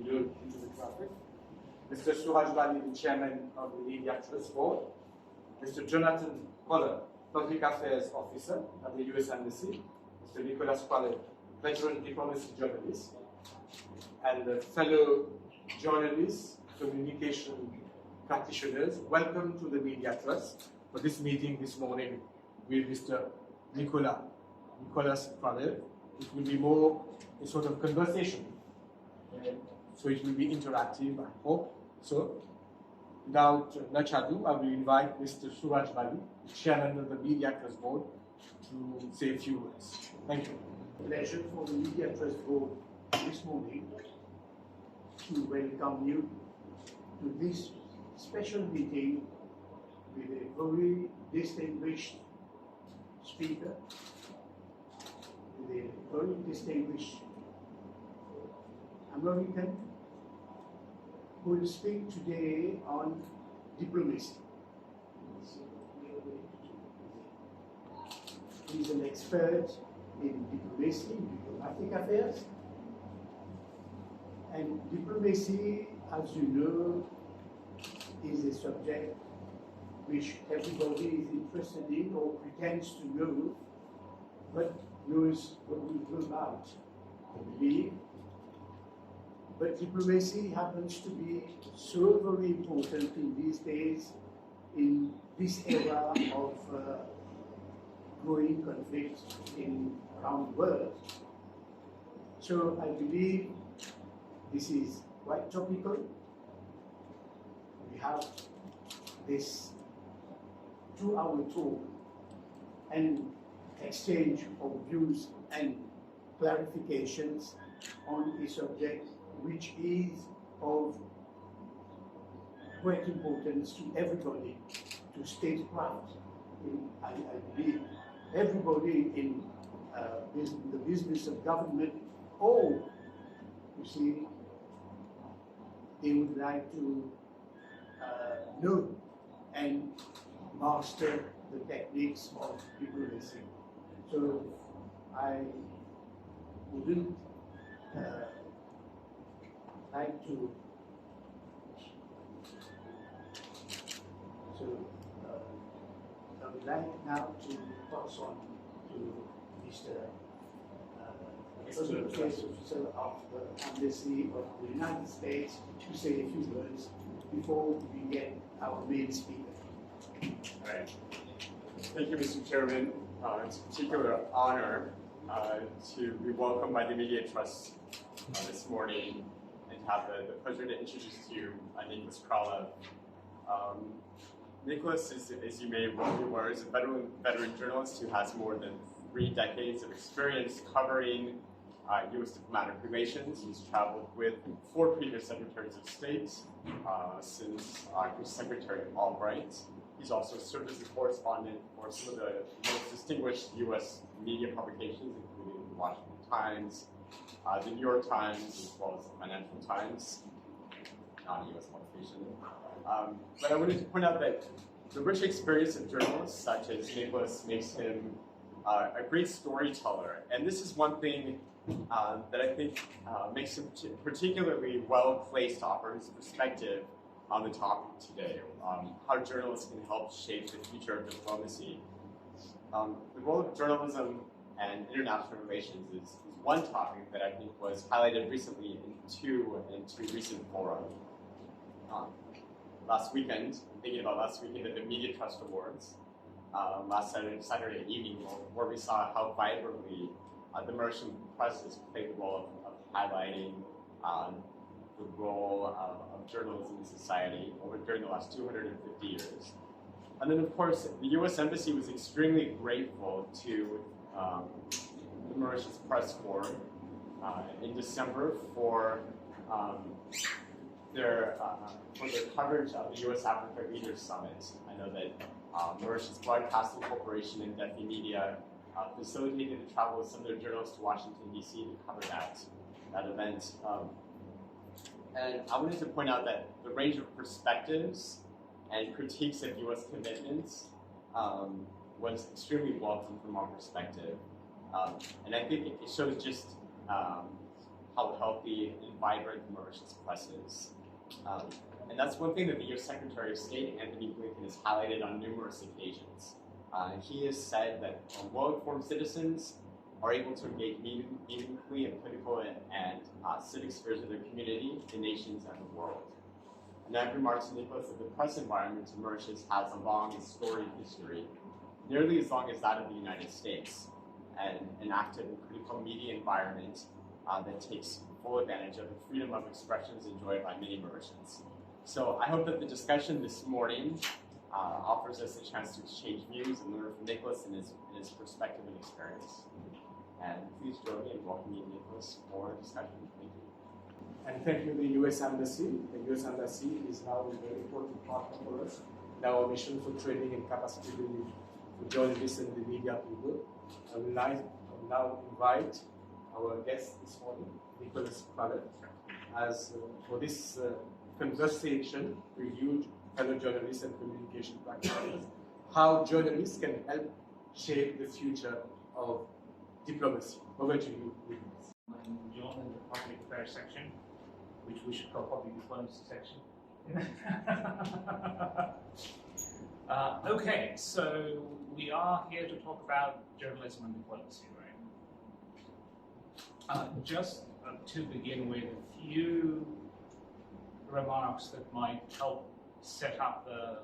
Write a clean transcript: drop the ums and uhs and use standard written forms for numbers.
into the traffic. Mr. Suraj Bali, the chairman of the Media Trust Board. Mr. Jonathan Koller, Public Affairs Officer at the US Embassy. Mr. Nicholas Kravel, veteran diplomacy journalist. And fellow journalists, communication practitioners, welcome to the Media Trust for this meeting this morning with Mr. Nicholas Kravel. It will be more a sort of conversation, so it will be interactive, I hope. So, without much ado, I will invite Mr. Suraj Bali, the chairman of the Media Trust Board, to say a few words. Thank you. Pleasure for the Media Trust Board this morning to welcome you to this special meeting with a very distinguished speaker, with a very distinguished American who will speak today on diplomacy. He's an expert in diplomacy, diplomatic affairs, and diplomacy, as you know, is a subject which everybody is interested in or pretends to know, but knows what we know about, I believe. But diplomacy happens to be so very important in these days, in this era of growing conflicts around the world. So I believe this is quite topical. We have this 2-hour talk and exchange of views and clarifications on a subject which is of great importance to everybody, to statecraft. I believe everybody in the business of government, or you see, they would like to know and master the techniques of diplomacy. So I wouldn't like to, I would like now to pass on to Mr. Officer of the Embassy of the United States to say a few words before we get our main speaker. All right. Thank you, Mr. Chairman. It's a particular honor to be welcomed by the Media Trust this morning and have the pleasure to introduce to you Nicholas Kravel. Nicholas, as you may well be aware, is a veteran journalist who has more than 3 decades of experience covering U.S. diplomatic relations. He's traveled with 4 previous Secretaries of State since Secretary Albright. He's also served as a correspondent for some of the most distinguished U.S. media publications, including the Washington Times, the New York Times, as well as the Financial Times, non-U.S. publication. But I wanted to point out that the rich experience of journalists such as Nicholas makes him a great storyteller. And this is one thing that I think makes him particularly well placed to offer his perspective on the topic today, how journalists can help shape the future of diplomacy. The role of journalism and international relations is one topic that I think was highlighted recently in two recent fora. Last weekend, thinking about last weekend at the Media Trust Awards, last Saturday evening, where we saw how vibrantly the Mauritian press has played the role of highlighting the role of journalism in society during the last 250 years. And then, of course, the U.S. Embassy was extremely grateful to the Mauritius Press Corps in December for their coverage of the U.S. Africa Leaders Summit. I know that Mauritius Broadcasting Corporation and Defi Media facilitated the travel of some of their journalists to Washington, D.C. to cover that event. And I wanted to point out that the range of perspectives and critiques of U.S. commitments was extremely welcome from our perspective. And I think it shows just how healthy and vibrant the Mauritius press is. And that's one thing that the U.S. Secretary of State, Anthony Blinken, has highlighted on numerous occasions. He has said that well-informed citizens are able to engage meaningfully in political and civic spheres of their community, the nations, and the world. And I've remarked to Nicholas that the press environment in Mauritius has a long and storied history, nearly as long as that of the United States, and an active and critical media environment that takes full advantage of the freedom of expressions enjoyed by many Mauritians. So I hope that the discussion this morning offers us a chance to exchange views and learn from Nicholas and his perspective and experience. And please join me in welcoming Nicholas for discussion. Thank you. And thank you, the U.S. Embassy. The U.S. Embassy is now a very important partner for us in our mission for training and capacity building for journalists and the media people. I will now invite our guest this morning, Nicholas Kravel, as for this conversation reviewed fellow journalists and communication practitioners, how journalists can help shape the future of diplomacy. Over to you, Nicholas. I'm John in the public affairs section, which we should call public diplomacy section. Okay, so we are here to talk about journalism and diplomacy, right? Just to begin with, a few remarks that might help set up the